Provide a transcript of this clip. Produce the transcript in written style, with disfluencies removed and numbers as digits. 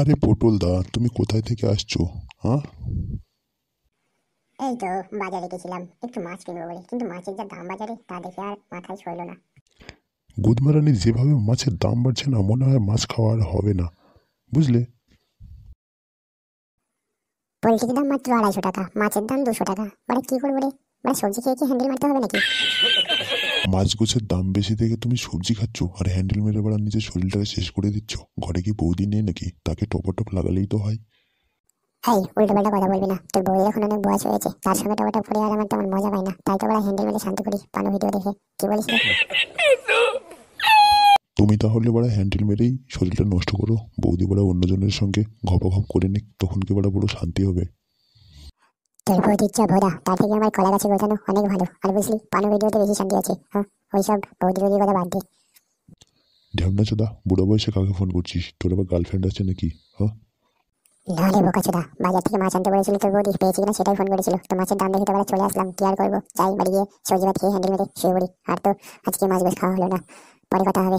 আরে পটল দা, তুমি কোথায় থেকে আসছো? হ্যাঁ, এই তো বাজারে গেছিলাম একটু মাছ কিনবো বলে, কিন্তু মাছের যা দাম বাজারে তা দেখে আর মাথায় সইলো না। গুদমারানি যেভাবে মাছের দাম বাড়ছে না, মনে হয় মাছ খাওয়া আর হবে না, বুঝলে? পোলট্রির দাম মাত্র 250 টাকা, মাছের দাম 200 টাকা। ওরা কি করবো রে? ওরা সবজি খেয়ে কি হ্যান্ডেল মারতে হবে নাকি? মাছ গোছের দাম বেশি দেখে তুমি সবজি খাচ্ছ আর হ্যান্ডেল মেরে বেড়া নিজের শরীরটাকে শেষ করে দিচ্ছ। ঘরে কি বৌদি নেই নাকি? তাকে টপাটপ লাগালেই তো হয়। এই উল্টো পাল্টা কথা বলবি না, তোর বউয়ের এখন অনেক বয়স হয়েছে, তার সঙ্গে টপাটপ করে আর আমার তেমন মজা পাই না, তাই তো ওরা হ্যান্ডেল মেরে শান্ত করি পানো ভিডিও দেখে। কি বলিস রে? তুমি তাহলে বড়া হ্যান্ডেল মেরেই শরীরটা নষ্ট করো, বৌদি বড়া অন্যজনের সঙ্গে ঘপাঘপ করে নিক, তখন কি বড়া পুরো শান্তি হবে। তোর বউদির যা ভোদা, তার থেকে আমার কলা গাছে গোছানো অনেক ভালো। আর বুঝলি, পানো ভিডিওতে বেশি শান্তি আছে। হ্যাঁ, ওইসব বৌদি কথা বাদ দে। ঢ্যামনা চোদা, বুড়ো বয়সে কাকে ফোন করছিস? তোর আবার গার্লফ্রেন্ড আছে নাকি? হ্যাঁ, না রে বোকাচোদা, বাজার থেকে মাছ আনতে বলেছিল তোর বৌদি, পেয়েছি কিনা সেটাই ফোন করেছিল। তো মাছের দাম দেখে তো আবার চলে আসলাম, কি আর করবো, যাই বাড়ি গিয়ে সবজি ভাত খেয়ে হ্যান্ডেল মেরে শুয়ে পড়ি। আর তো আজকে মাছ বেশ খাওয়া হলো না, পরে কথা হবে।